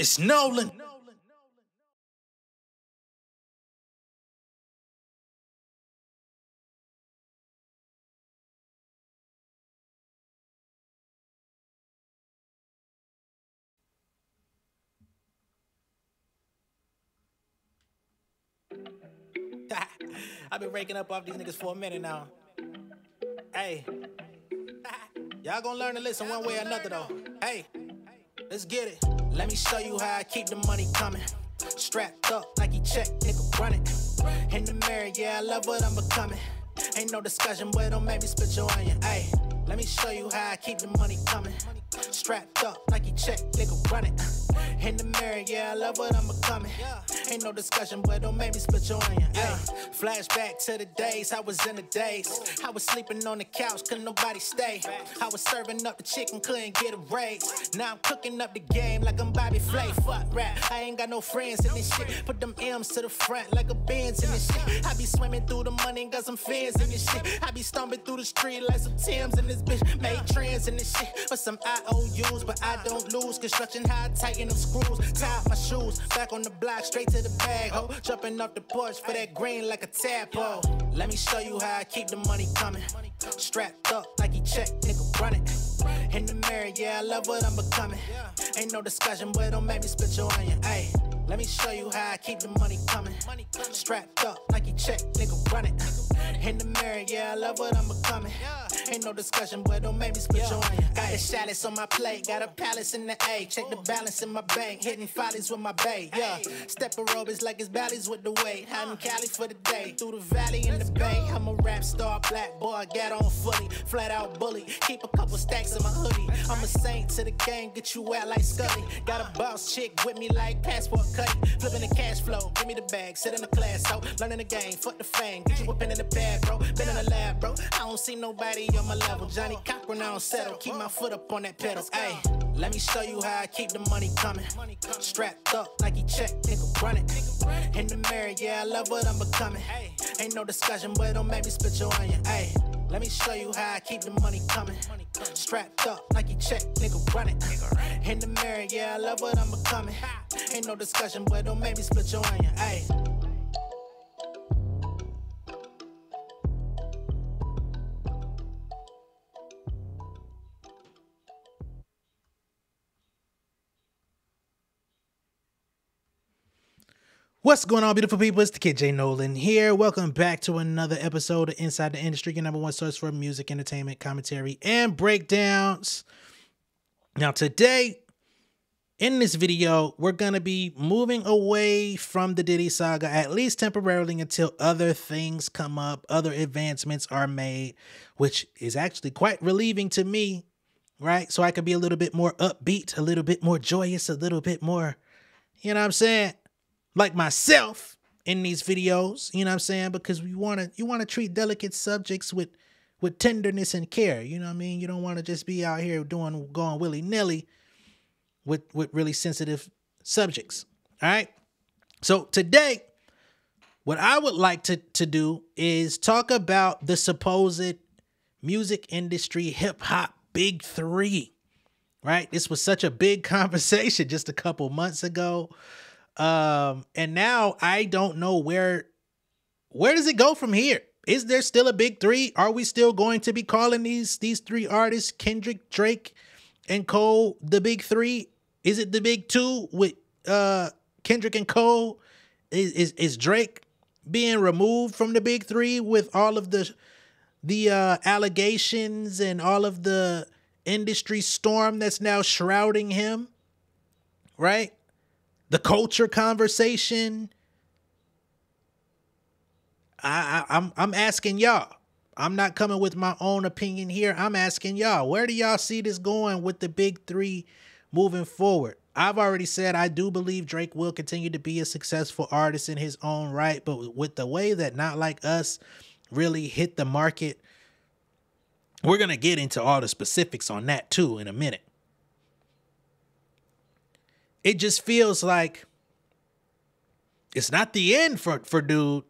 It's Nolan. I've been raking up off these niggas for a minute now. Hey, y'all gonna learn to listen one way or another though. Hey, let's get it. Let me show you how I keep the money coming. Strapped up, Nike check, nigga run it. In the mirror, yeah, I love what I'm becoming. Ain't no discussion, boy, don't make me split your onion. Hey, let me show you how I keep the money coming. Strapped up, Nike check, nigga run it. In the mirror, yeah, I love what I'm becoming. Ain't no discussion, boy, don't make me split your onion. Flashback to the days, I was in the days. I was sleeping on the couch, couldn't nobody stay. I was serving up the chicken, couldn't get a raise. Now I'm cooking up the game like I'm Bobby Flay. Fuck rap, I ain't got no friends in this shit. Put them M's to the front like a Benz in this shit. I be swimming through the money, got some fans in this shit. I be stomping through the street like some Timbs in this bitch. Made trends in this shit, but some IOUs, but I don't lose. Construction how I tighten them screws. Tie my shoes, back on the block, straight to the bag, ho. Jumping off the porch for that green like a tadpole. Let me show you how I keep the money coming. Strapped up, Nike check, nigga run it. In the mirror, yeah, I love what I'm becoming. Ain't no discussion, boy, don't make me split your onion. Ay, let me show you how I keep the money coming. Strapped up, Nike check, nigga run it. In the mirror, yeah, I love what I'm becoming. Ain't no discussion, boy, don't make me split your onion. Got the chalice on my plate, got a palace in the A. Check the balance in my bank, hitting follies with my bae. Yeah, step aerobics like it's valleys with the weight. I'm in Cali for the day, through the valley in the bay. I'm a rap star, black boy, got on fully, flat out bully. Keep a couple stacks in my hoodie. I'm a saint to the game, get you out like Scully. Got a boss chick with me like passport cutty. Flipping the cash flow, give me the bag, sit in the class, so learning the game, fuck the fame. Get you a pen in the bag, bro, been in the lab, bro. I don't see nobody on my level. Johnny Cochran, I don't settle, keep my foot up on that pedal. Ay, let me show you how I keep the money coming. Strapped up, Nike check, nigga run it. In the mirror, yeah, I love what I'm becoming. Ain't no discussion, boy, don't make me split your onion. Ay, let me show you how I keep the money coming. Strapped up, Nike check, nigga run it. In the mirror, yeah, I love what I'm becoming. Ain't no discussion, boy, don't make me split your onion. Ay. What's going on, beautiful people? It's the kid J Nolan here. Welcome back to another episode of Inside the Industry, your number one source for music, entertainment, commentary, and breakdowns. Now today, in this video, we're going to be moving away from the Diddy saga, at least temporarily, until other things come up, other advancements are made, which is actually quite relieving to me, right? So I can be a little bit more upbeat, a little bit more joyous, a little bit more, you know what I'm saying? Like myself in these videos, you know what I'm saying? Because you want to treat delicate subjects with tenderness and care, you know what I mean? You don't want to just be out here going willy-nilly with really sensitive subjects, all right? So today, what I would like to do is talk about the supposed music industry hip-hop big three, right? This was such a big conversation just a couple months ago. And now I don't know where does it go from here? Is there still a big three? Are we still going to be calling these three artists, Kendrick, Drake, and Cole, the big three? Is it the big two with Kendrick and Cole? Is Drake being removed from the big three with all of the allegations and all of the industry storm that's now shrouding him? Right? The culture conversation. I'm asking y'all. I'm not coming with my own opinion here. I'm asking y'all, where do y'all see this going with the big three moving forward? I've already said I do believe Drake will continue to be a successful artist in his own right, but with the way that Not Like Us really hit the market, we're going to get into all the specifics on that too in a minute. It just feels like it's not the end for dude,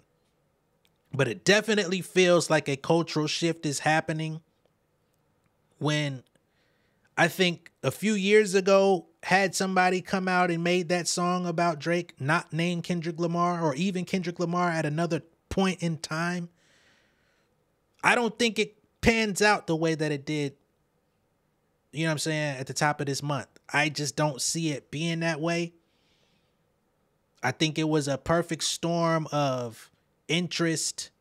but it definitely feels like a cultural shift is happening when I think a few years ago, had somebody come out and made that song about Drake, not named Kendrick Lamar, or even Kendrick Lamar at another point in time, I don't think it pans out the way that it did, you know what I'm saying, at the top of this month. I just don't see it being that way. I think it was a perfect storm of interest,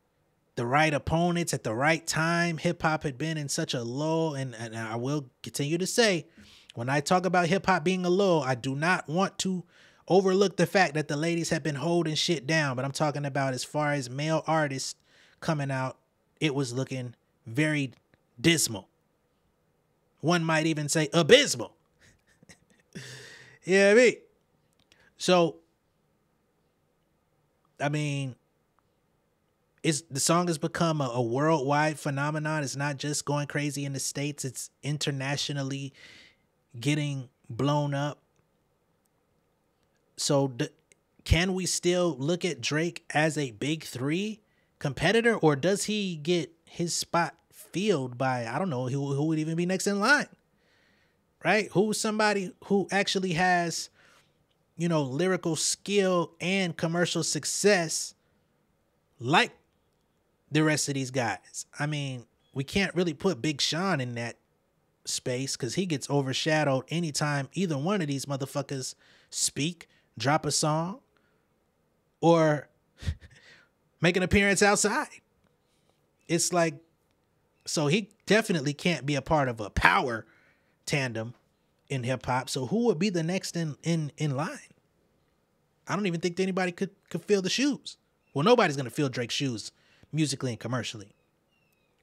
the right opponents at the right time. Hip hop had been in such a lull, and I will continue to say, when I talk about hip hop being a lull, I do not want to overlook the fact that the ladies have been holding shit down. But I'm talking about as far as male artists coming out, it was looking very dismal. One might even say abysmal. Yeah, I mean, so I mean, the song has become a worldwide phenomenon. It's not just going crazy in the States. It's internationally getting blown up. So can we still look at Drake as a big three competitor, or does he get his spot filled by, I don't know, who would even be next in line, right? Who's somebody who actually has, you know, lyrical skill and commercial success like the rest of these guys? I mean, we can't really put Big Sean in that space because he gets overshadowed anytime either one of these motherfuckers speak, drop a song, or make an appearance outside. It's like, so he definitely can't be a part of a power tandem in hip hop. So who would be the next in line? I don't even think anybody could fill the shoes. Well, nobody's gonna fill Drake's shoes musically and commercially.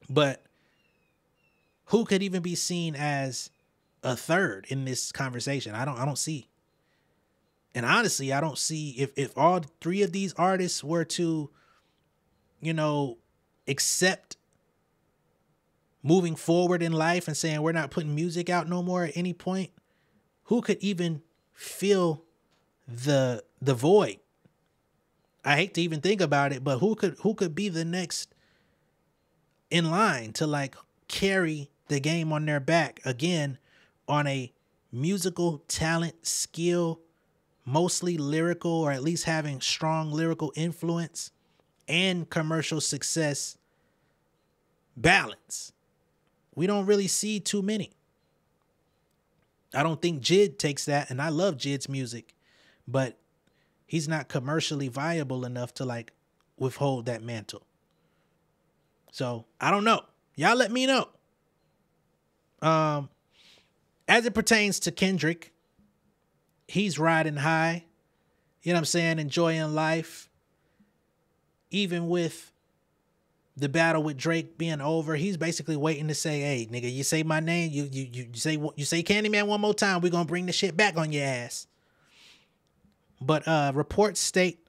But who could even be seen as a third in this conversation? I don't see. And honestly, I don't see if all three of these artists were to, you know, accept moving forward in life and saying we're not putting music out no more at any point, who could even fill the void? I hate to even think about it, but who could be the next in line to like carry the game on their back again on a musical talent, skill, mostly lyrical, or at least having strong lyrical influence and commercial success balance? We don't really see too many. I don't think Jid takes that, and I love Jid's music, but he's not commercially viable enough to like withhold that mantle. So I don't know. Y'all let me know. As it pertains to Kendrick, he's riding high, you know what I'm saying, enjoying life. Even with the battle with Drake being over, he's basically waiting to say, hey, nigga, you say my name, you say Candyman one more time, we're gonna bring the shit back on your ass. But reports state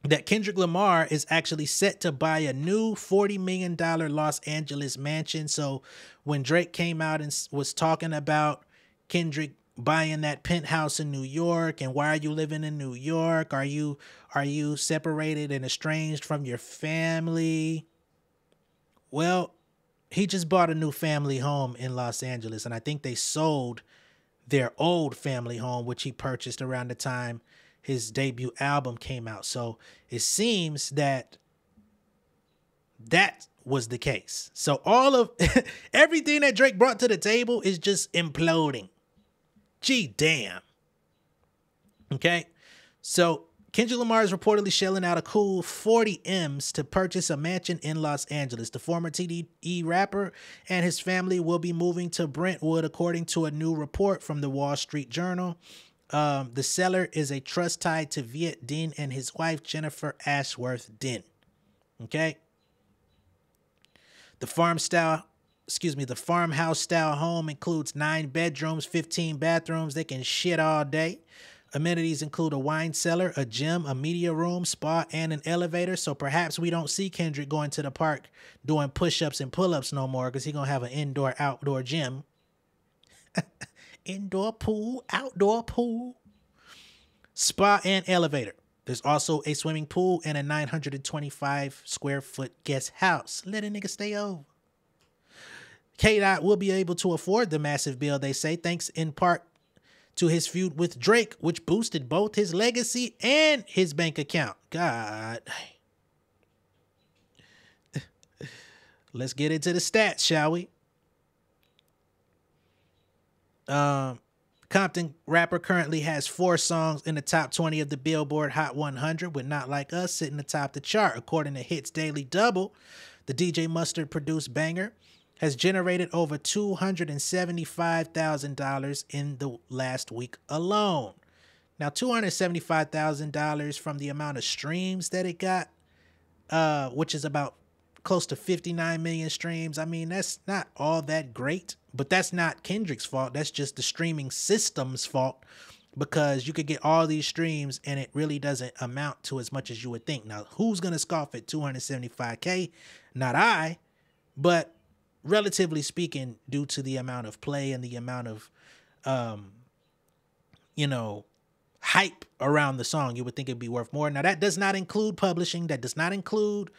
that Kendrick Lamar is actually set to buy a new $40 million Los Angeles mansion. So when Drake came out and was talking about Kendrick buying that penthouse in New York, and why are you living in New York? Are you separated and estranged from your family? Well, he just bought a new family home in Los Angeles, and I think they sold their old family home, which he purchased around the time his debut album came out. So it seems that was the case. So all of everything that Drake brought to the table is just imploding. Gee, damn. Okay. So Kendrick Lamar is reportedly shelling out a cool 40 M's to purchase a mansion in Los Angeles. The former TDE rapper and his family will be moving to Brentwood, according to a new report from the Wall Street Journal. The seller is a trust tied to Viet Dinh and his wife, Jennifer Ashworth Dinh. Okay. The farmhouse style home includes 9 bedrooms, 15 bathrooms. They can shit all day. Amenities include a wine cellar, a gym, a media room, spa, and an elevator. So perhaps we don't see Kendrick going to the park doing push-ups and pull-ups no more, because he's going to have an indoor-outdoor gym. Indoor pool, outdoor pool, spa, and elevator. There's also a swimming pool and a 925 square foot guest house. Let a nigga stay over. K-Dot will be able to afford the massive bill, they say, thanks in part to his feud with Drake, which boosted both his legacy and his bank account. God. Let's get into the stats, shall we? Compton rapper currently has 4 songs in the top 20 of the Billboard Hot 100, with Not Like Us sitting atop the chart. According to Hits Daily Double, the DJ Mustard produced banger has generated over $275,000 in the last week alone. Now, $275,000 from the amount of streams that it got, which is about close to 59 million streams. I mean, that's not all that great, but that's not Kendrick's fault. That's just the streaming system's fault, because you could get all these streams and it really doesn't amount to as much as you would think. Now, who's going to scoff at 275K? Not I, but relatively speaking, due to the amount of play and the amount of, hype around the song, you would think it'd be worth more. Now, that does not include publishing. That does not include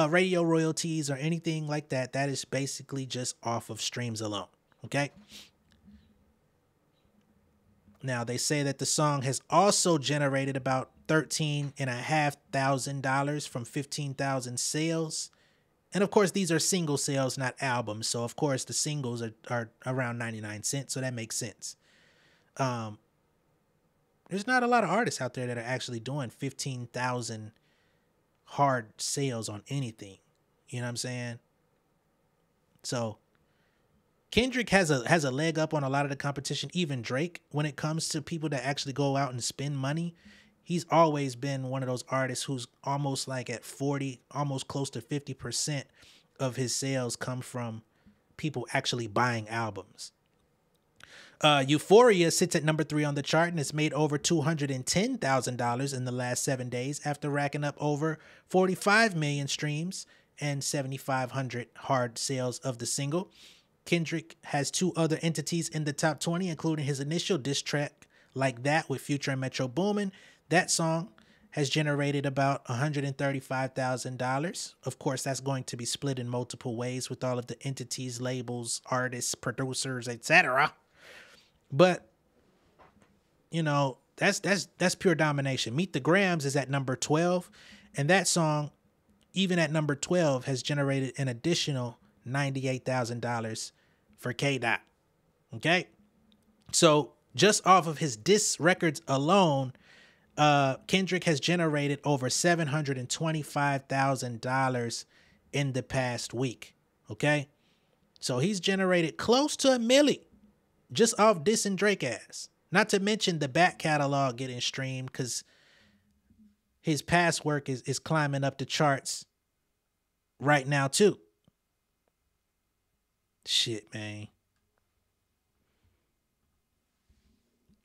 radio royalties or anything like that. That is basically just off of streams alone. Okay. Now, they say that the song has also generated about $13,500 from 15,000 sales. And of course, these are single sales, not albums. So of course, the singles are around 99 cents. So that makes sense. There's not a lot of artists out there that are actually doing 15,000 hard sales on anything. You know what I'm saying? So Kendrick has a leg up on a lot of the competition, even Drake, when it comes to people that actually go out and spend money. He's always been one of those artists who's almost like at 40, almost close to 50% of his sales come from people actually buying albums. Euphoria sits at number 3 on the chart and it's made over $210,000 in the last 7 days after racking up over 45 million streams and 7,500 hard sales of the single. Kendrick has 2 other entities in the top 20, including his initial diss track, Like That, with Future and Metro Boomin. That song has generated about $135,000. Of course, that's going to be split in multiple ways with all of the entities, labels, artists, producers, etc. But, you know, that's pure domination. Meet the Grrrls is at number 12, and that song, even at number 12, has generated an additional $98,000 for K-Dot. Okay? So, just off of his diss records alone, Kendrick has generated over $725,000 in the past week. Okay? So, he's generated close to $1 million just off dissing Drake ass. Not to mention the back catalog getting streamed, because his past work is climbing up the charts right now too. Shit, man.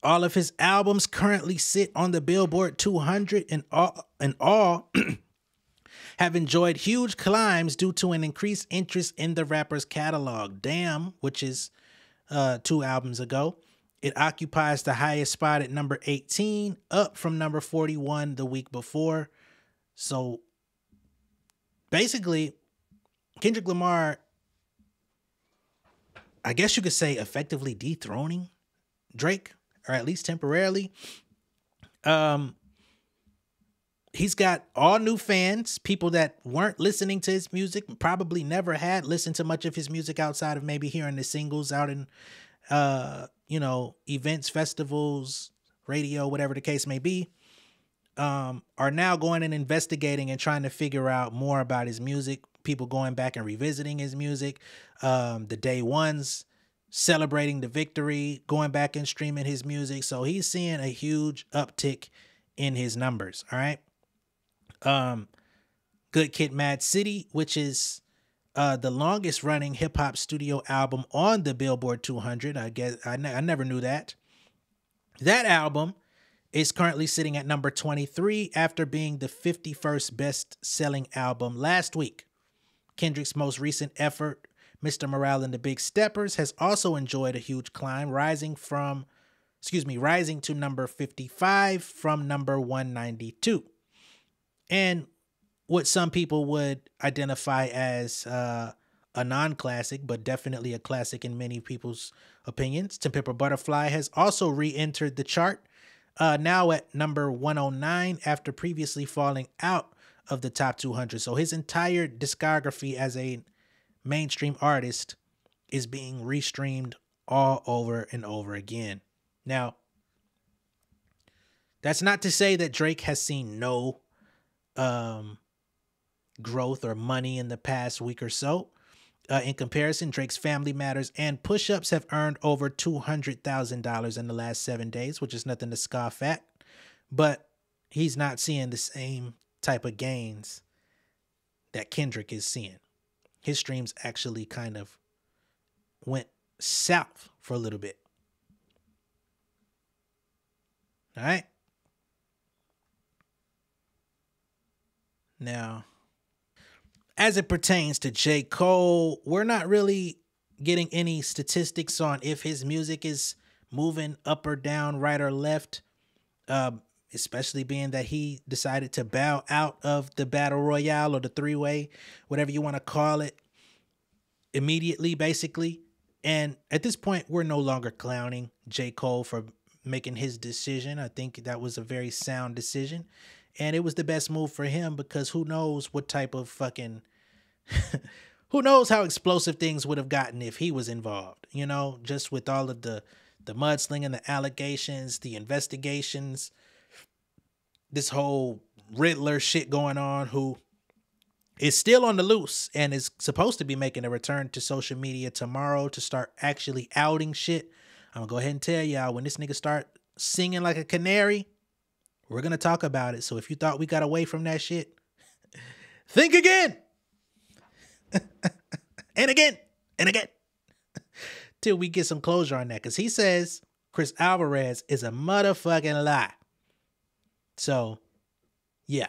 All of his albums currently sit on the Billboard 200 and all have enjoyed huge climbs due to an increased interest in the rapper's catalog. Damn, which is 2 albums ago. It occupies the highest spot at number 18, up from number 41 the week before. So basically, Kendrick Lamar, I guess you could say, effectively dethroning Drake, or at least temporarily. He's got all new fans, people that weren't listening to his music, probably never had listened to much of his music outside of maybe hearing the singles out in, events, festivals, radio, whatever the case may be, are now going and investigating and trying to figure out more about his music. People going back and revisiting his music. The day ones celebrating the victory, going back and streaming his music. So he's seeing a huge uptick in his numbers. All right. Good Kid, Mad City, which is the longest running hip hop studio album on the Billboard 200. I guess I never knew that. That album is currently sitting at number 23 after being the 51st best selling album last week. Kendrick's most recent effort, Mr. Morale and the Big Steppers, has also enjoyed a huge climb, rising to number 55 from number 192. And what some people would identify as a a non-classic, but definitely a classic in many people's opinions. To Pimp a Butterfly has also re-entered the chart, now at number 109 after previously falling out of the top 200. So his entire discography as a mainstream artist is being restreamed all over and over again. Now, that's not to say that Drake has seen no growth or money in the past week or so. In comparison, Drake's Family Matters and Push Ups have earned over $200,000 in the last 7 days, which is nothing to scoff at. But he's not seeing the same type of gains that Kendrick is seeing. His streams actually kind of went south for a little bit. All right. Now, as it pertains to J. Cole, we're not really getting any statistics on if his music is moving up or down, right or left, especially being that he decided to bow out of the Battle Royale or the three-way, whatever you want to call it, immediately, basically. And at this point, we're no longer clowning J. Cole for making his decision. I think that was a very sound decision. And it was the best move for him because who knows what type of fucking... who knows how explosive things would have gotten if he was involved, you know, just with all of the mudslinging, the allegations, the investigations, this whole Riddler shit going on, who is still on the loose and is supposed to be making a return to social media tomorrow to start actually outing shit. I'm gonna go ahead and tell y'all, when this nigga start singing like a canary, we're gonna talk about it. So if you thought we got away from that shit, think again. And again, and again, till we get some closure on that. Because he says Chris Alvarez is a motherfucking lie. So, yeah,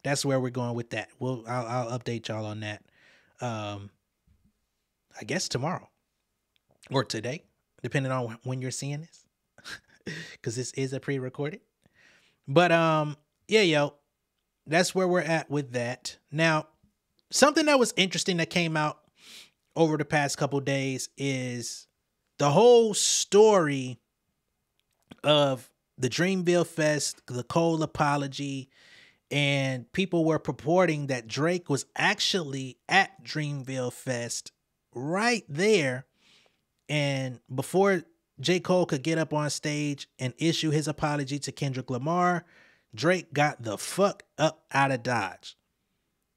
that's where we're going with that. I'll update y'all on that. I guess tomorrow or today, depending on when you're seeing this, because this is a pre-recorded. But yeah, yo, that's where we're at with that. Now, something that was interesting that came out over the past couple days is the whole story of the Dreamville Fest, the Cole apology, and people were purporting that Drake was actually at Dreamville Fest right there. And before J. Cole could get up on stage and issue his apology to Kendrick Lamar, Drake got the fuck up out of Dodge.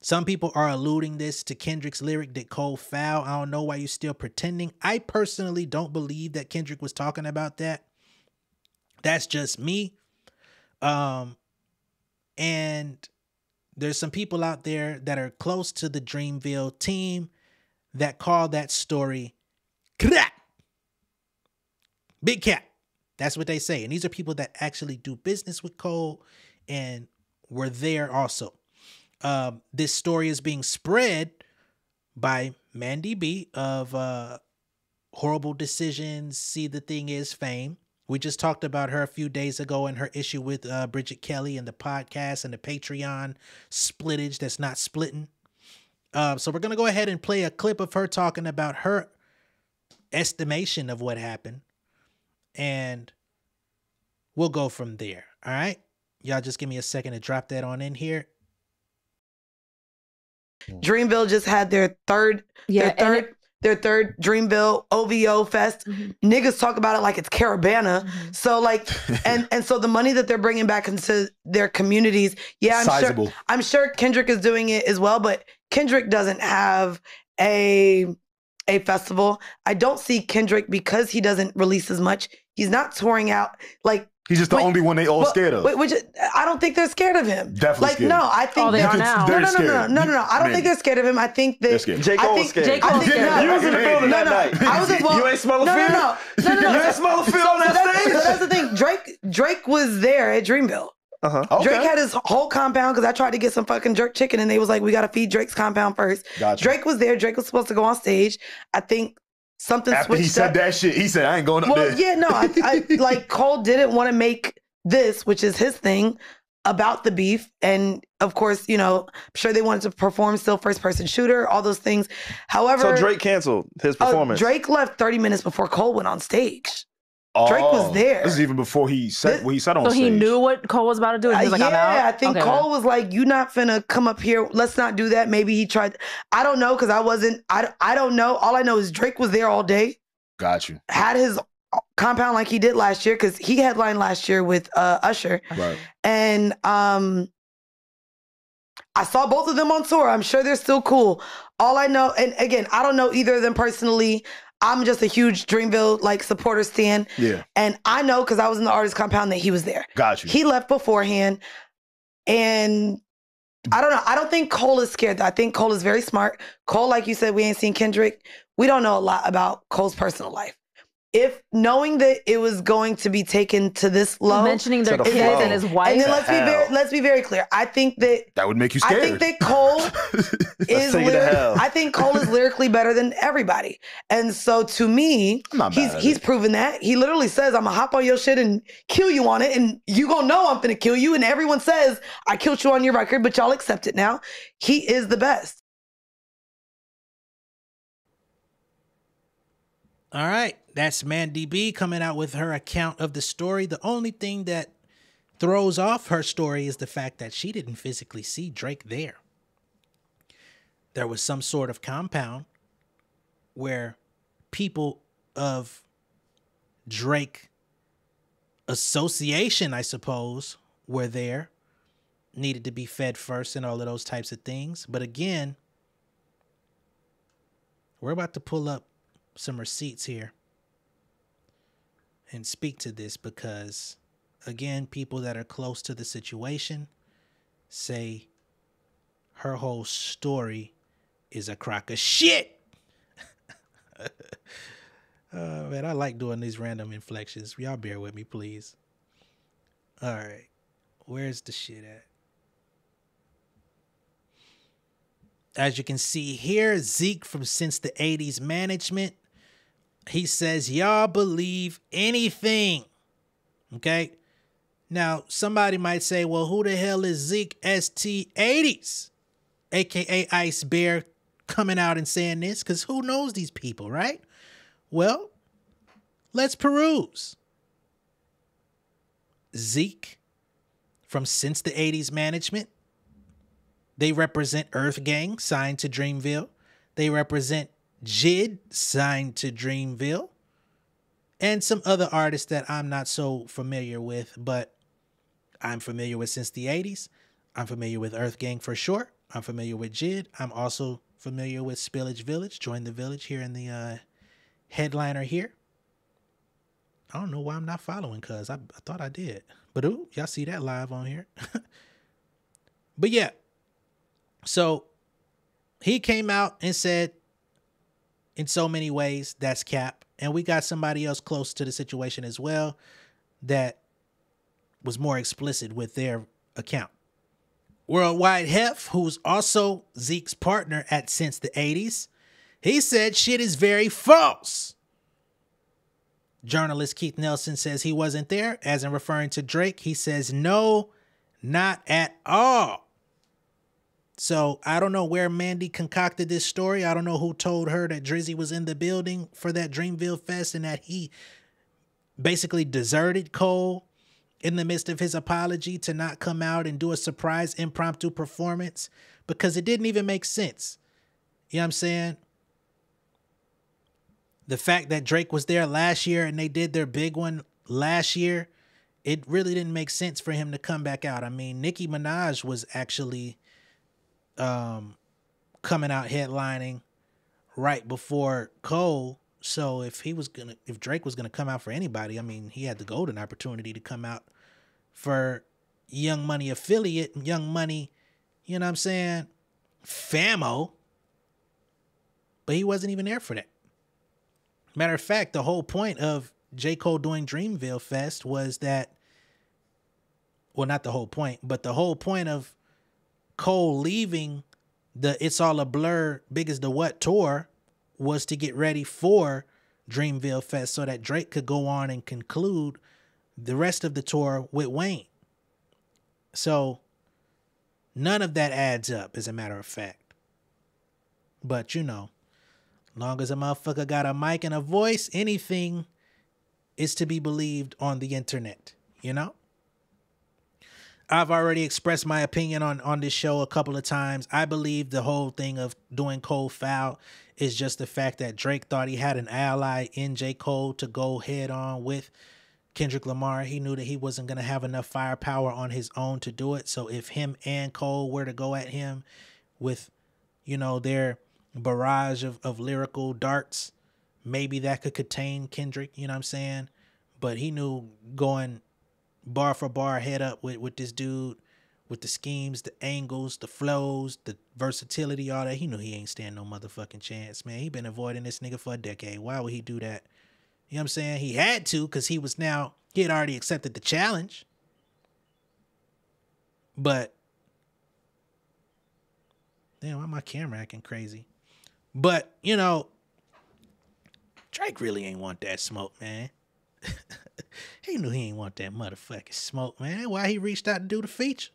Some people are alluding this to Kendrick's lyric, "Did Cole foul? I don't know why you still pretending." I personally don't believe that Kendrick was talking about that. That's just me. And there's some people out there that are close to the Dreamville team that call that story crap. Big cap. That's what they say. And these are people that actually do business with Cole and were there also. This story is being spread by Mandy B of Horrible Decisions, See the Thing Is fame. We just talked about her a few days ago and her issue with Bridget Kelly and the podcast and the Patreon splittage that's not splitting. So we're going to go ahead and play a clip of her talking about her estimation of what happened. And we'll go from there. All right. Y'all just give me a second to drop that on in here. Dreamville just had their third Dreamville OVO Fest. Mm-hmm. Niggas talk about it like it's Caravana. Mm-hmm. So like, and so the money that they're bringing back into their communities, yeah, I'm sure Kendrick is doing it as well, but Kendrick doesn't have a festival. I don't see Kendrick, because he doesn't release as much. He's not touring out like. He's just the only one they all scared of. Which I don't think they're scared of him. Definitely like, scared. No, I think they are now. No. I don't think they're scared of him. I think that J. Cole was scared. J. Cole scared. You was in the building that night. You ain't smell the field? No. You ain't smell the field on that stage? So that's the thing. Drake was there at Dreamville. Okay. Drake had his whole compound, because I tried to get some fucking jerk chicken and they was like, we got to feed Drake's compound first. Gotcha. Drake was there. Drake was supposed to go on stage. I think something after switched he said up. that shit, he said, I ain't going up there. Well, yeah, no. I like Cole didn't want to make this, which is his thing, about the beef. And of course, you know, I'm sure they wanted to perform still first person shooter, all those things. However, so Drake canceled his performance. Drake left 30 minutes before Cole went on stage. Drake was there. This is even before he said what he said on stage. So he knew what Cole was about to do? And he was like, I'm out? I think Cole was like, you not finna come up here. Let's not do that. Maybe he tried. I don't know, because I don't know. All I know is Drake was there all day. Got you. Had his compound like he did last year, because he headlined last year with Usher. Right. And I saw both of them on tour. I'm sure they're still cool. All I know, and again, I don't know either of them personally. I'm just a huge Dreamville like supporter stan. Yeah. And I know, because I was in the artist compound, that he was there. Got you. He left beforehand. And I don't know. I don't think Cole is scared. I think Cole is very smart. Cole, like you said, we ain't seen Kendrick. We don't know a lot about Cole's personal life. If knowing that it was going to be taken to this low, mentioning their kids and his wife, and then let's be very clear. I think that would make you scared. I think that Cole I think Cole is lyrically better than everybody, and so to me, he's proven that. He literally says, "I'm gonna hop on your shit and kill you on it, and you gonna know I'm gonna kill you." And everyone says, "I killed you on your record," but y'all accept it now. He is the best. All right, that's Mandy B coming out with her account of the story. The only thing that throws off her story is the fact that she didn't physically see Drake there. There was some sort of compound where people of Drake association, I suppose, were there, needed to be fed first and all of those types of things. But again, we're about to pull up some receipts here and speak to this, because again, people that are close to the situation say her whole story is a crock of shit. Man, I like doing these random inflections. Y'all bear with me, please. All right, where's the shit at? As you can see here, Zeke from Since the 80s Management, he says, y'all believe anything. Okay. Now, somebody might say, well, who the hell is Zeke ST80s? AKA Ice Bear, coming out and saying this? Because who knows these people, right? Well, let's peruse. Zeke from Since the 80s Management. They represent Earth Gang, signed to Dreamville. They represent Jid, signed to Dreamville. And some other artists that I'm not so familiar with, but I'm familiar with Since the 80s. I'm familiar with Earth Gang for sure. I'm familiar with Jid. I'm also familiar with Spillage Village, Join the Village here in the headliner here. I don't know why I'm not following, cuz I thought I did. But ooh, y'all see that live on here. But yeah. So he came out and said, in so many ways, that's cap. And we got somebody else close to the situation as well that was more explicit with their account. Worldwide Hef, who's also Zeke's partner at Since the 80s, he said shit is very false. Journalist Keith Nelson says he wasn't there, as in referring to Drake. He says, no, not at all. So I don't know where Mandy concocted this story. I don't know who told her that Drizzy was in the building for that Dreamville Fest and that he basically deserted Cole in the midst of his apology to not come out and do a surprise impromptu performance, because it didn't even make sense. You know what I'm saying? The fact that Drake was there last year and they did their big one last year, it really didn't make sense for him to come back out. I mean, Nicki Minaj was actually coming out headlining right before Cole. So if Drake was gonna come out for anybody, I mean, he had the golden opportunity to come out for Young Money affiliate, Young Money, you know what I'm saying, Famo. But he wasn't even there for that. Matter of fact, the whole point of J. Cole doing Dreamville Fest was that, well, not the whole point, but the whole point of Cole leaving the It's All a Blur Big as the What tour was to get ready for Dreamville Fest so that Drake could go on and conclude the rest of the tour with Wayne. So none of that adds up, as a matter of fact. But long as a motherfucker got a mic and a voice, anything is to be believed on the internet, I've already expressed my opinion on this show a couple of times. I believe the whole thing of doing Cole foul is just the fact that Drake thought he had an ally in J. Cole to go head on with Kendrick Lamar. He knew that he wasn't going to have enough firepower on his own to do it. So if him and Cole were to go at him with, their barrage of lyrical darts, maybe that could contain Kendrick, you know what I'm saying? But he knew going bar for bar head up with this dude, with the schemes, the angles, the flows, the versatility, all that. He knew he ain't stand no motherfucking chance, man. He been avoiding this nigga for a decade. Why would he do that? You know what I'm saying? He had to, because he had already accepted the challenge. But damn, why my camera acting crazy? But, Drake really ain't want that smoke, man. He knew he ain't want that motherfucking smoke, man. Why he reached out to do the feature?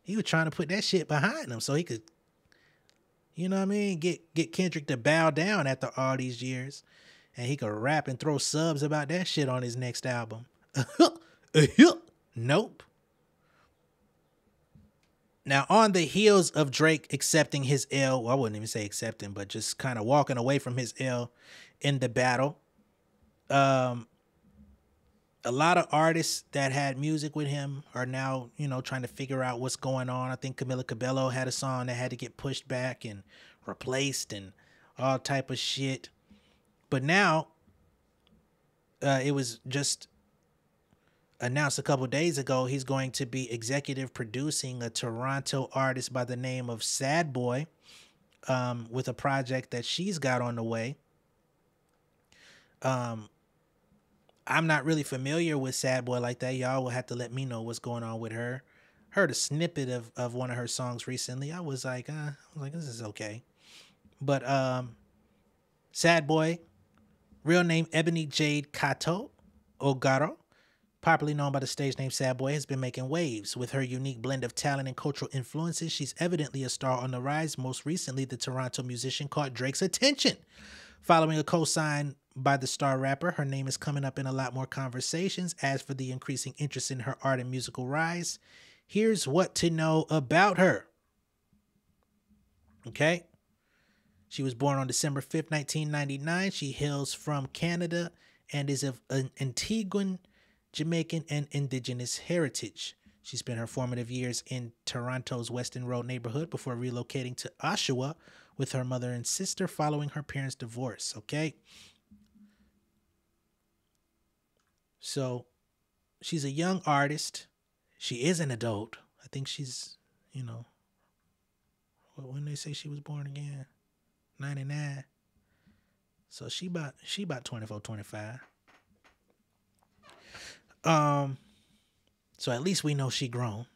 He was trying to put that shit behind him so he could, get Kendrick to bow down after all these years, and he could rap and throw subs about that shit on his next album. Nope. Now, on the heels of Drake accepting his L, well, I wouldn't even say accepting, but just kind of walking away from his L in the battle, a lot of artists that had music with him are now, trying to figure out what's going on. I think Camila Cabello had a song that had to get pushed back and replaced and all type of shit. But now, it was just announced a couple days ago, he's going to be executive producing a Toronto artist by the name of Sad Boy, with a project that she's got on the way. I'm not really familiar with Sad Boy like that. Y'all will have to let me know what's going on with her. Heard a snippet of one of her songs recently. I was like, this is okay. But Sad Boy, real name Ebony Jade Kato Ogaro, popularly known by the stage name Sad Boy, has been making waves. With her unique blend of talent and cultural influences, she's evidently a star on the rise. Most recently, the Toronto musician caught Drake's attention. Following a co-sign by the star rapper, her name is coming up in a lot more conversations. As for the increasing interest in her art and musical rise, here's what to know about her. Okay? She was born on December 5th, 1999. She hails from Canada and is of an Antiguan, Jamaican, and indigenous heritage. She spent her formative years in Toronto's Weston Road neighborhood before relocating to Oshawa with her mother and sister following her parents' divorce, okay? So, she's a young artist. She is an adult. I think she's, when they say she was born again? 99. So she about 24, 25. So at least we know she grown.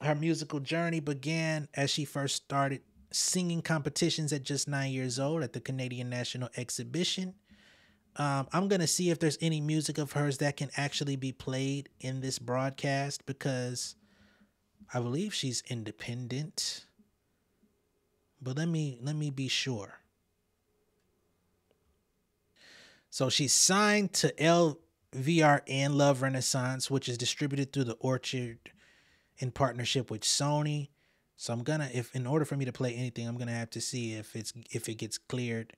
Her musical journey began as she first started singing competitions at just 9 years old at the Canadian National Exhibition. I'm going to see if there's any music of hers that can actually be played in this broadcast, because I believe she's independent. But let me be sure. So she's signed to LVRN Love Renaissance, which is distributed through the Orchard in partnership with Sony. So I'm gonna, in order for me to play anything, I'm gonna have to see if it gets cleared,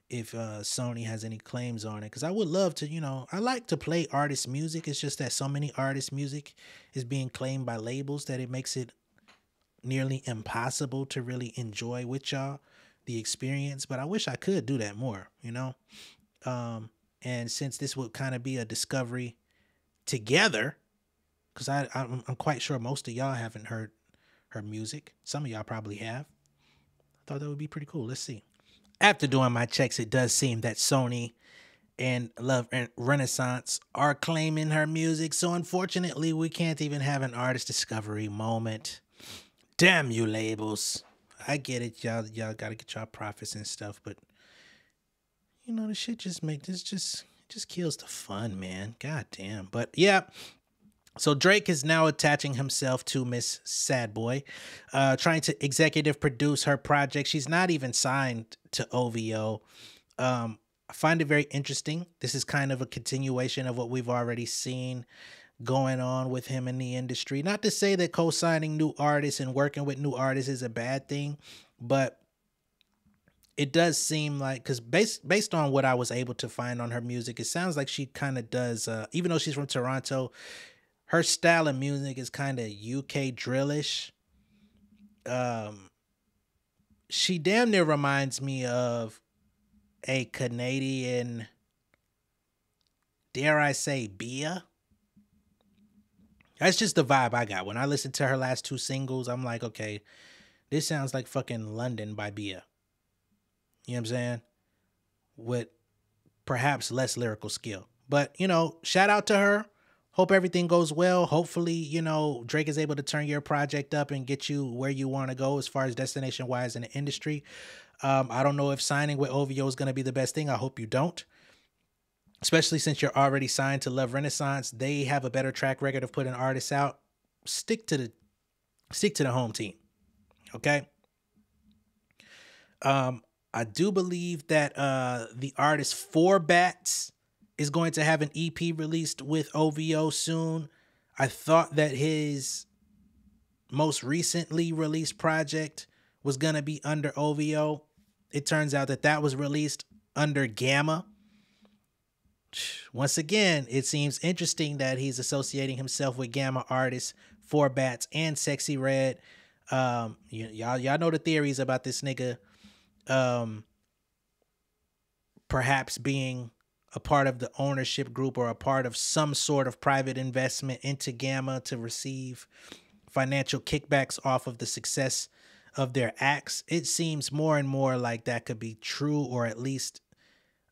if Sony has any claims on it. Because I would love to, I like to play artist music. It's just that so many artist music is being claimed by labels that it makes it nearly impossible to really enjoy with y'all the experience. But I wish I could do that more, and since this would kind of be a discovery together, because I'm quite sure most of y'all haven't heard her music. Some of y'all probably have. I thought that would be pretty cool. Let's see. After doing my checks, it does seem that Sony and Love Renaissance are claiming her music. So unfortunately, we can't even have an artist discovery moment. Damn you, labels. I get it. Y'all got to get y'all profits and stuff, but this shit just just kills the fun, man. God damn. But yeah. So Drake is now attaching himself to Miss Sad Boy, trying to executive produce her project. She's not even signed to OVO. I find it very interesting. This is kind of a continuation of what we've already seen going on with him in the industry. Not to say that co-signing new artists and working with new artists is a bad thing, but it does seem like, because based on what I was able to find on her music, it sounds like she kind of does, even though she's from Toronto, her style of music is kind of UK drillish. She damn near reminds me of a Canadian, dare I say, Bia. That's just the vibe I got. When I listened to her last 2 singles, I'm like, okay, this sounds like fucking London by Bia. You know what I'm saying? With perhaps less lyrical skill. But, you know, shout out to her. Hope everything goes well. Hopefully, you know, Drake is able to turn your project up and get you where you want to go as far as destination-wise in the industry. I don't know if signing with OVO is going to be the best thing. I hope you don't. Especially since you're already signed to Love Renaissance. They have a better track record of putting artists out. Stick to the home team. Okay? I do believe that the artist 4 Bats is going to have an EP released with OVO soon. I thought that his most recently released project was going to be under OVO. It turns out that that was released under Gamma. Once again, it seems interesting that he's associating himself with Gamma artists 4 Bats and Sexy Red. Y'all know the theories about this nigga perhaps being a part of the ownership group or a part of some sort of private investment into Gamma to receive financial kickbacks off of the success of their acts. It seems more and more like that could be true, or at least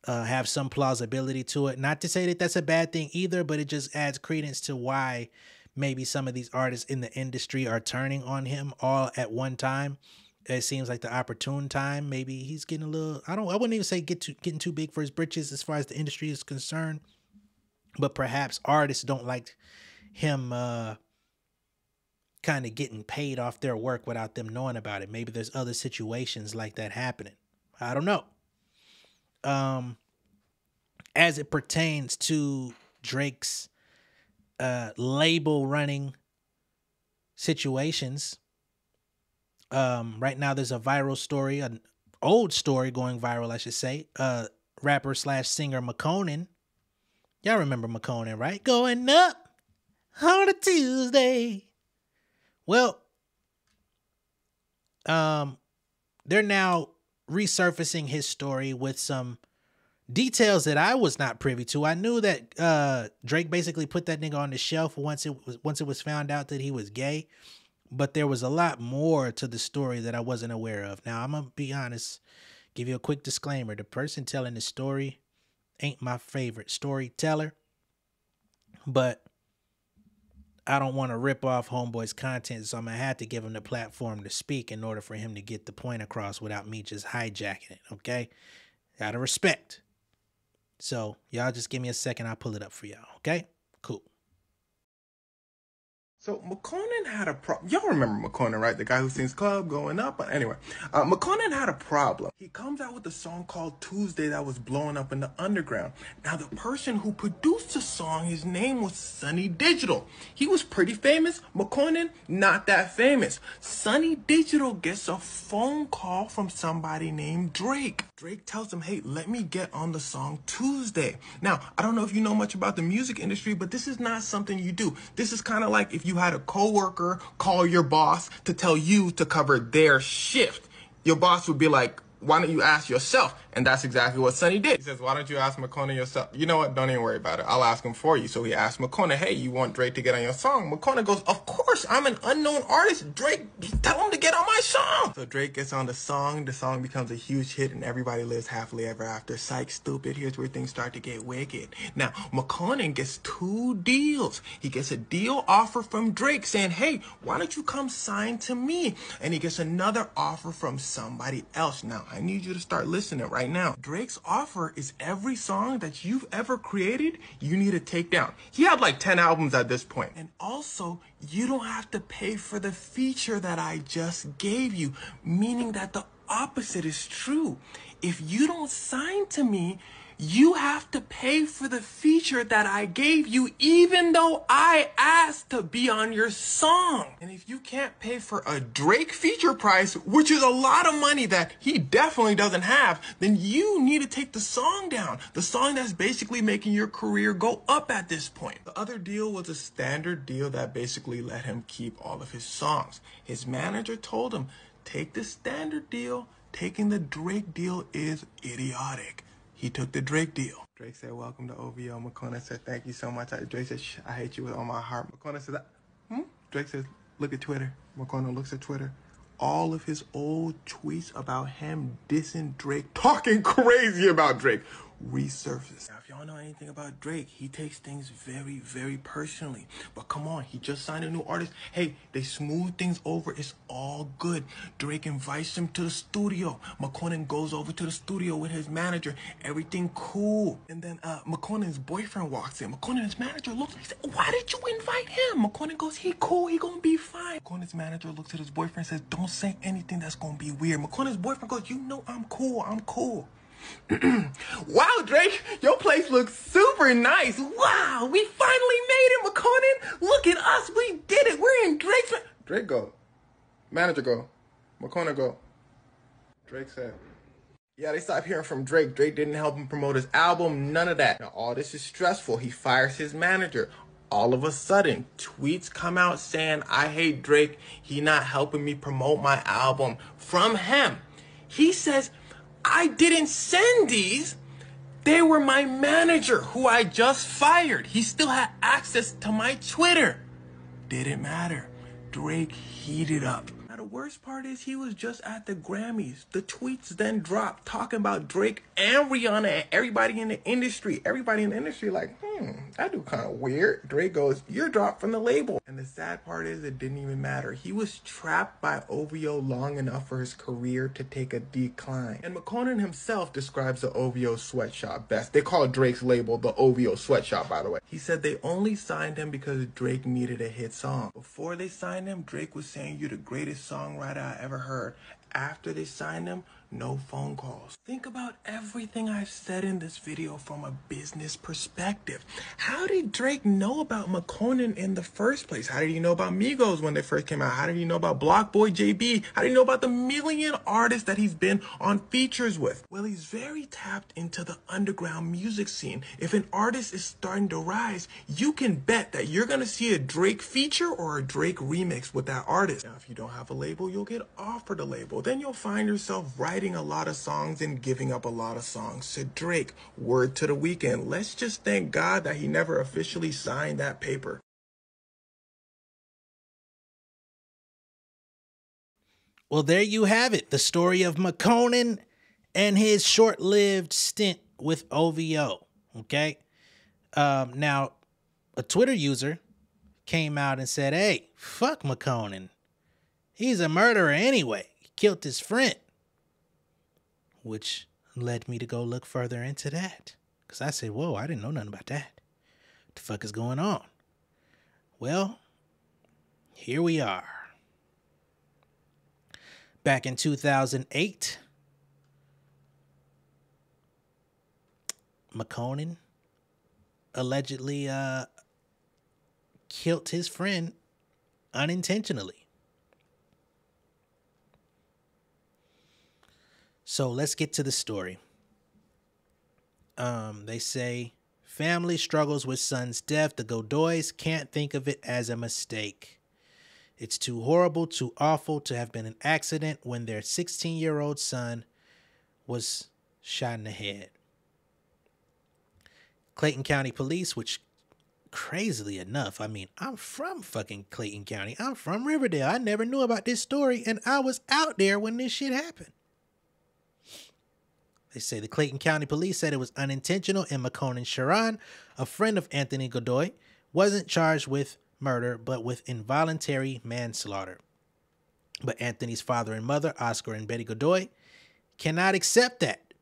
have some plausibility to it. Not to say that that's a bad thing either, but it just adds credence to why maybe some of these artists in the industry are turning on him all at one time. It seems like the opportune time. Maybe he's getting a little, I wouldn't even say getting too big for his britches as far as the industry is concerned, but perhaps artists don't like him kind of getting paid off their work without them knowing about it. Maybe there's other situations like that happening. I don't know. As it pertains to Drake's label running situations, right now there's a viral story, an old story going viral, I should say. Rapper / singer McConan. Y'all remember McConan, right? Going up on a Tuesday. Well, they're now resurfacing his story with some details that I was not privy to. I knew that Drake basically put that nigga on the shelf once it was found out that he was gay, but there was a lot more to the story that I wasn't aware of. Now, I'm gonna be honest, give you a quick disclaimer. The person telling the story ain't my favorite storyteller, but I don't want to rip off Homeboy's content, so I'm going to have to give him the platform to speak in order for him to get the point across without me just hijacking it, okay? Out of respect. So, y'all just give me a second. I'll pull it up for y'all, okay? Cool. So McConan had a problem. Y'all remember McConan, right? The guy who sings Club Going Up. But anyway, McConan had a problem. He comes out with a song called Tuesday that was blowing up in the underground. Now, the person who produced the song, his name was Sonny Digital. He was pretty famous. McConan, not that famous. Sonny Digital gets a phone call from somebody named Drake. Drake tells him, hey, let me get on the song Tuesday. Now, I don't know if you know much about the music industry, but this is not something you do. This is kind of like if you had a coworker call your boss to tell you to cover their shift. Your boss would be like, why don't you ask yourself? And that's exactly what Sonny did. He says, why don't you ask McConan yourself? You know what? Don't even worry about it. I'll ask him for you. So he asked McConan, hey, you want Drake to get on your song? McConan goes, of course, I'm an unknown artist. Drake, tell him to get on my song. So Drake gets on the song. The song becomes a huge hit and everybody lives happily ever after. Psych, stupid. Here's where things start to get wicked. Now, McConan gets 2 deals. He gets a deal offer from Drake saying, hey, why don't you come sign to me? And he gets another offer from somebody else. Now, I need you to start listening right right now. Drake's offer is every song that you've ever created, you need to take down. He had like 10 albums at this point. And also, you don't have to pay for the feature that I just gave you, meaning that the opposite is true. If you don't sign to me, you have to pay for the feature that I gave you, even though I asked to be on your song. And if you can't pay for a Drake feature price, which is a lot of money that he definitely doesn't have, then you need to take the song down. The song that's basically making your career go up at this point. The other deal was a standard deal that basically let him keep all of his songs. His manager told him, take the standard deal. Taking the Drake deal is idiotic. He took the Drake deal. Drake said, welcome to OVO. McCona said, thank you so much. Drake said, I hate you with all my heart. McCona says, Drake says, look at Twitter. McCona looks at Twitter. All of his old tweets about him dissing Drake, talking crazy about Drake, resurfaced. Now, if y'all know anything about Drake, he takes things very, very personally. But come on, he just signed a new artist. Hey, they smooth things over. It's all good. Drake invites him to the studio. McConan goes over to the studio with his manager. Everything cool. And then McConan's boyfriend walks in. McConan's manager looks. He said, why did you invite him? McConan goes, he cool. He gonna be fine. McConan's manager looks at his boyfriend and says, don't say anything that's gonna be weird. McConan's boyfriend goes, you know I'm cool. I'm cool. Wow, Drake, your place looks super nice. Wow, we finally made it, McConan. Look at us, we did it. We're in Drake's. Drake go. Manager go. McConan go. Drake said. Yeah, they stopped hearing from Drake. Drake didn't help him promote his album, none of that. Now, all this is stressful. He fires his manager. All of a sudden, tweets come out saying, I hate Drake. He not helping me promote my album. From him. He says, I didn't send these. They were my manager who I just fired. He still had access to my Twitter. Didn't matter. Drake heated up. Now the worst part is he was just at the Grammys. The tweets then dropped talking about Drake and Rihanna and everybody in the industry. Everybody in the industry like, that dude kind of weird. Drake goes, you're dropped from the label. And the sad part is it didn't even matter. He was trapped by OVO long enough for his career to take a decline. And McConan himself describes the OVO sweatshop best. They call Drake's label the OVO sweatshop, by the way. He said they only signed him because Drake needed a hit song. Before they signed him, Drake was saying, you're the greatest songwriter I ever heard. After they signed him, no phone calls. Think about everything I've said in this video from a business perspective. How did Drake know about McConan in the first place? How did he know about Migos when they first came out? How did he know about Block Boy JB? How did he know about the million artists that he's been on features with? Well, he's very tapped into the underground music scene. If an artist is starting to rise, you can bet that you're gonna see a Drake feature or a Drake remix with that artist. Now, if you don't have a label, you'll get offered a label. Then you'll find yourself writing a lot of songs and giving up a lot of songs to Drake. Word to the Weeknd. Let's just thank God that he never officially signed that paper. Well, there you have it. The story of McConan and his short-lived stint with OVO. Okay? Now, a Twitter user came out and said, hey, fuck McConan. He's a murderer anyway. He killed his friend. Which led me to go look further into that. Because I said, whoa, I didn't know nothing about that. What the fuck is going on? Well, here we are. Back in 2008, McConan allegedly killed his friend unintentionally. So let's get to the story. They say, family struggles with son's death. The Godoys can't think of it as a mistake. It's too horrible, too awful to have been an accident when their 16-year-old son was shot in the head. Clayton County Police, which crazily enough, I mean, I'm from fucking Clayton County. I'm from Riverdale. I never knew about this story, and I was out there when this shit happened. They say the Clayton County Police said it was unintentional, and McConan Sharon, a friend of Anthony Godoy, wasn't charged with murder, but with involuntary manslaughter. But Anthony's father and mother, Oscar and Betty Godoy, cannot accept that.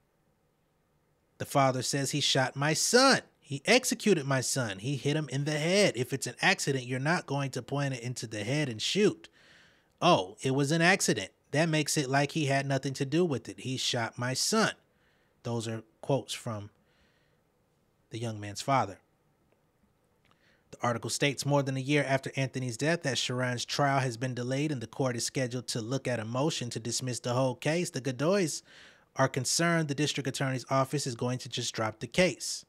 The father says he shot my son. He executed my son. He hit him in the head. If it's an accident, you're not going to point it into the head and shoot. Oh, it was an accident. That makes it like he had nothing to do with it. He shot my son. Those are quotes from the young man's father. The article states more than a year after Anthony's death that Sharon's trial has been delayed and the court is scheduled to look at a motion to dismiss the whole case. The Godoys are concerned the district attorney's office is going to just drop the case.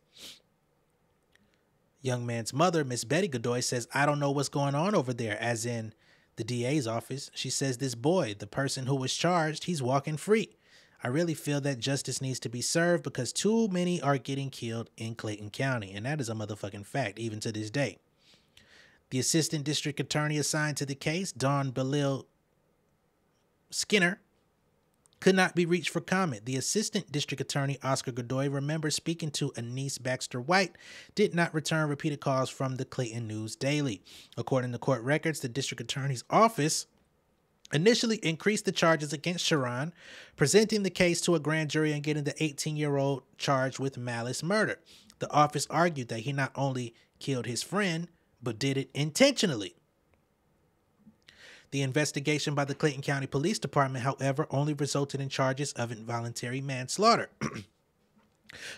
Young man's mother, Miss Betty Godoy, says, I don't know what's going on over there, as in the DA's office. She says this boy, the person who was charged, he's walking free. I really feel that justice needs to be served because too many are getting killed in Clayton County. And that is a motherfucking fact, even to this day. The assistant district attorney assigned to the case, Dawn Belil Skinner, could not be reached for comment. The assistant district attorney, Oscar Godoy, remembers speaking to Anise Baxter White, did not return repeated calls from the Clayton News Daily. According to court records, the district attorney's office initially increased the charges against Sharon, presenting the case to a grand jury and getting the 18-year-old charged with malice murder. The office argued that he not only killed his friend, but did it intentionally. The investigation by the Clayton County Police Department, however, only resulted in charges of involuntary manslaughter.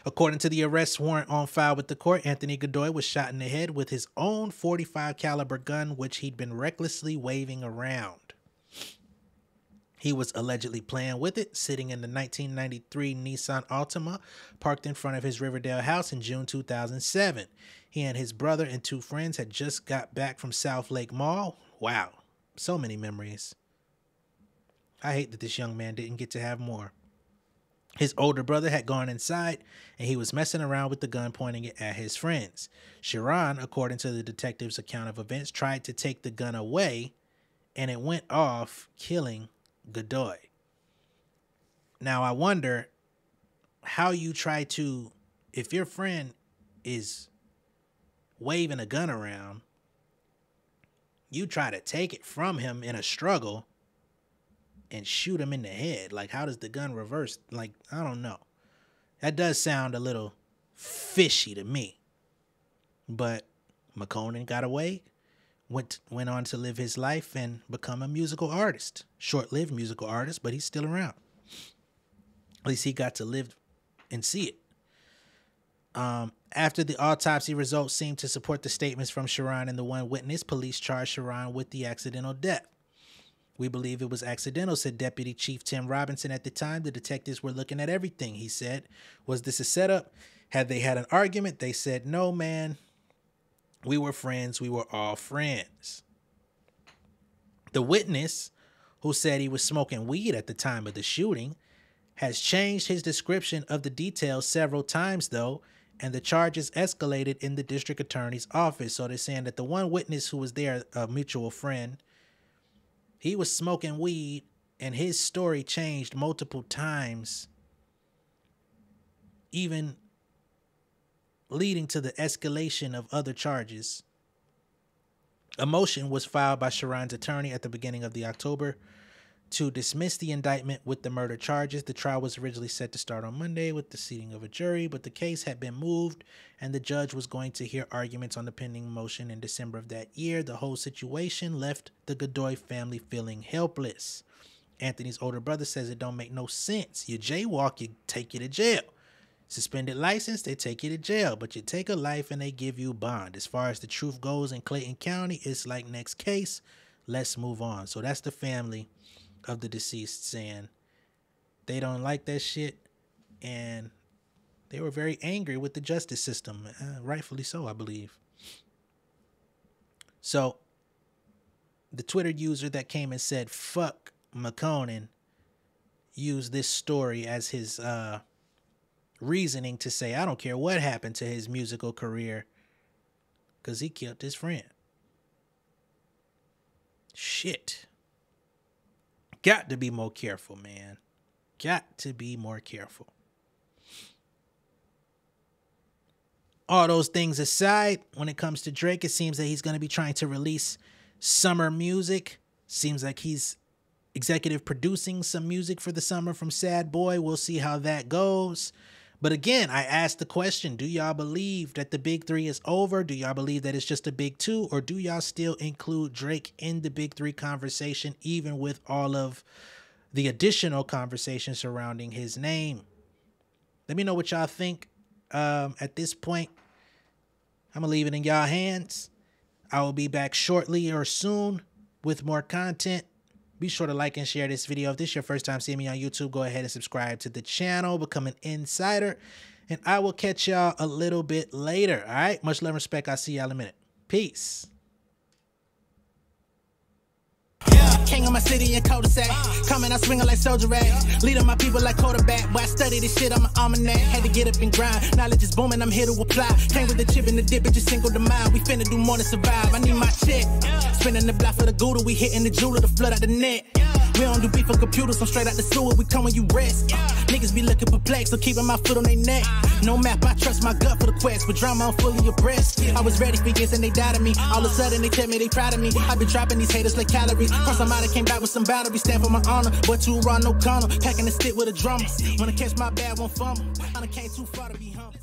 According to the arrest warrant on file with the court, Anthony Godoy was shot in the head with his own .45 caliber gun, which he'd been recklessly waving around. He was allegedly playing with it, sitting in the 1993 Nissan Altima, parked in front of his Riverdale house in June 2007. He and his brother and two friends had just got back from South Lake Mall. Wow. So many memories. I hate that this young man didn't get to have more. His older brother had gone inside and he was messing around with the gun, pointing it at his friends. Sharon, according to the detective's account of events, tried to take the gun away and it went off, killing Godoy. Now I wonder how you try to, if your friend is waving a gun around, you try to take it from him in a struggle and shoot him in the head. Like, how does the gun reverse? Like, I don't know. That does sound a little fishy to me. But McConan got away, went on to live his life and become a musical artist. Short-lived musical artist, but he's still around. At least he got to live and see it. After the autopsy results seemed to support the statements from Sharon and the one witness, police charged Sharon with the accidental death. We believe it was accidental, said Deputy Chief Tim Robinson at the time. The detectives were looking at everything, he said. Was this a setup? Had they had an argument? They said, no, man. We were friends. We were all friends. The witness, who said he was smoking weed at the time of the shooting, has changed his description of the details several times, though, and the charges escalated in the district attorney's office. So they're saying that the one witness who was there, a mutual friend, he was smoking weed and his story changed multiple times, even leading to the escalation of other charges. A motion was filed by Sharon's attorney at the beginning of the October to dismiss the indictment with the murder charges. The trial was originally set to start on Monday with the seating of a jury, but the case had been moved and the judge was going to hear arguments on the pending motion in December of that year. The whole situation left the Godoy family feeling helpless. Anthony's older brother says it don't make no sense. You jaywalk, you take you to jail. Suspended license, they take you to jail, but you take a life and they give you bond. As far as the truth goes in Clayton County, it's like next case, let's move on. So that's the family of the deceased saying they don't like that shit and they were very angry with the justice system, rightfully so, I believe. So the Twitter user that came and said fuck McConan used this story as his reasoning to say I don't care what happened to his musical career because he killed his friend. Shit. Got to be more careful, man. Got to be more careful. All those things aside, when it comes to Drake, it seems that he's going to be trying to release summer music. Seems like he's executive producing some music for the summer from Sad Boy. We'll see how that goes. But again, I asked the question, do y'all believe that the big three is over? Do y'all believe that it's just a big two? Or do y'all still include Drake in the big three conversation, even with all of the additional conversation surrounding his name? Let me know what y'all think. At this point, I'm going to leave it in y'all hands. I will be back shortly or soon with more content. Be sure to like and share this video. If this is your first time seeing me on YouTube, go ahead and subscribe to the channel, become an insider, and I will catch y'all a little bit later. All right? Much love and respect. I'll see y'all in a minute. Peace. King of my city and cul-de-sac. Coming out swinging like Soldier Rag. Leading my people like quarterback. Boy, I study this shit, I'm an almanac. Had to get up and grind. Knowledge is booming, I'm here to apply. Came with the chip and the dip, it just single the mind. We finna do more than survive. I need my check. Spinning the block for the Gouda. We hitting the jeweler to flood out the net. We don't do beef on computers, I'm straight out the sewer. We come when you rest. Niggas be looking perplexed, so keeping my foot on their neck. No map, I trust my gut for the quest. With drama, I'm fully abreast. I was ready for years and they doubted me. All of a sudden they tell me they proud of me. I've been dropping these haters like calories. First I'm out, I came back with some boundaries. Stand for my honor, but too raw, no corner. Packing the stick with a drummer. Wanna catch my bad, won't fumble. I done came too far to be humble.